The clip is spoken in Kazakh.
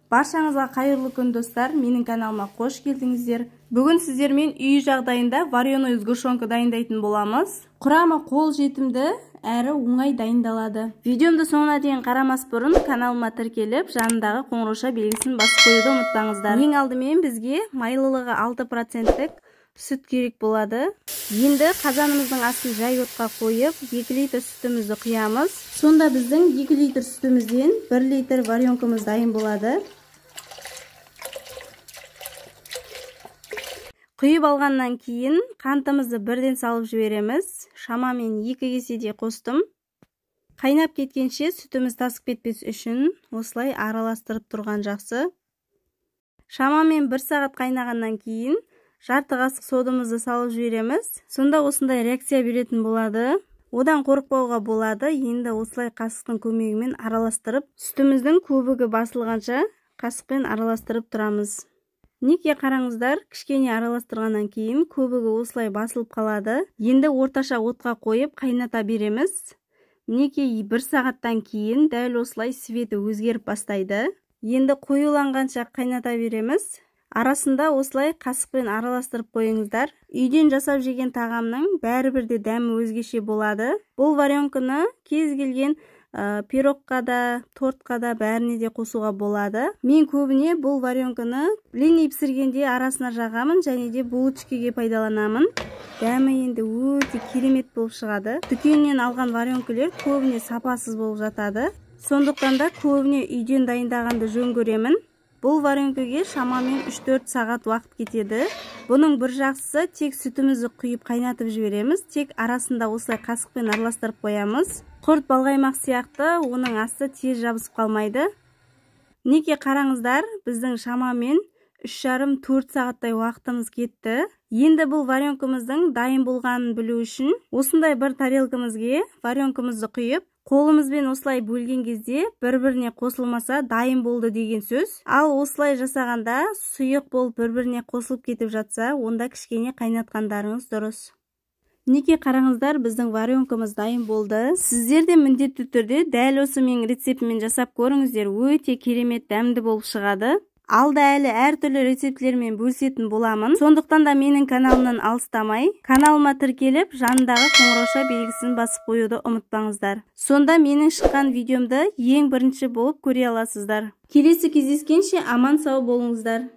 Баршаңызға қайырлы күн достар, менің каналыма қош келдіңіздер. Бүгін сіздермен үй жағдайында вареный сгущенка дайындайтын боламыз. Құрамы қол жетімді әрі оңай дайындалады. Видеомды соңына дейін қарамас бұрын каналыма тіркеліп, жанындағы қоңырауша белгісін басып қоюды ұмытпаңыздар. Ең алдымен бізге майлылығы 6%-тік сүт керек болады. Енді қазанымыздың астын жай отқа қойып, 2 литр сүтімізді құямыз. Сонда біздің 2 литр сүтімізден 1 литр варенкамыз дайын болады. Құйып алғаннан кейін қантымызды бірден салып жібереміз. Шамамен 2 кеседей қостым. Қайнап кеткенше сүтіміз тасып кетпес үшін осылай араластырып тұрған жақсы. Шамамен 1 сағат қайнағаннан кейін жарты қасық содамызды салып жібереміз. Сонда осындай реакция беретін болады. Одан қорықпауға болады. Енді осылай қасықтың көмегімен араластырып, сүтіміздің көбігі басылғанша қасықпен араластырып тұрамыз. Неке қараңыздар, кішкене араластырғаннан кейін көбігі осылай басылып қалады. Енді орташа отқа қойып қайната береміз. Неке 1 сағаттан кейін дәл осылай светі өзгеріп бастайды. Енді қоюланғанша қайната береміз. Арасында осылай қасықпен араластырып қойыңыздар. Үйден жасап жеген тағамның бәрібір де дәмі өзгеше болады. Бұл варенканы кез келген пирогқа да, тортқа да бәріне де қосуға болады. Мен көбіне бұл варенканы блин пісіргенде арасына жағамын және де булочкаға пайдаланамын. Дәмі енді өте керемет болып шығады. Дүкеннен алған варенкалар көбіне сапасыз болып жатады. Сондықтан да көбіне үйден дайындағанды жөн көремін. Бұл варенкаға шамамен 3-4 сағат уақыт кетеді. Бұның бір жақсысы тек сүтімізді құйып қайнатып жібереміз. Тек арасында осылай қасықпен араластырып қоямыз. Құрт балғаймақ сияқты оның асты тез жабысып қалмайды. Неке қараңыздар, біздің шамамен 3,5-4 сағаттай уақытымыз кетті. Енді бұл варенкамыздың дайын болғанын білу үшін осындай бір тарелкамызге варенкамызды құйып, қолымызбен осылай бөлген кезде бір-біріне қосылмаса дайын болды деген сөз. Ал осылай жасағанда сұйық болып бір-біріне қосылып кетіп жатса, онда кішкене қайнатқандарыңыз дұрыс. Неке қараңыздар, біздің варенкамыз дайын болды. Сіздер де міндетті түрде дәл осы менің рецептімен жасап көріңіздер, өте керемет дәмді болып шығады. Алда әлі әртүрлі рецептлермен бөлісетін боламын. Сондықтан да менің каналымнан алыстамай, каналыма тіркеліп, жанындағы қоңырауша белгісін басып қоюды ұмытпаңыздар. Сонда менің шыққан видеомды ең бірінші болып көре аласыздар. Келесі кездескенше аман сау болыңыздар.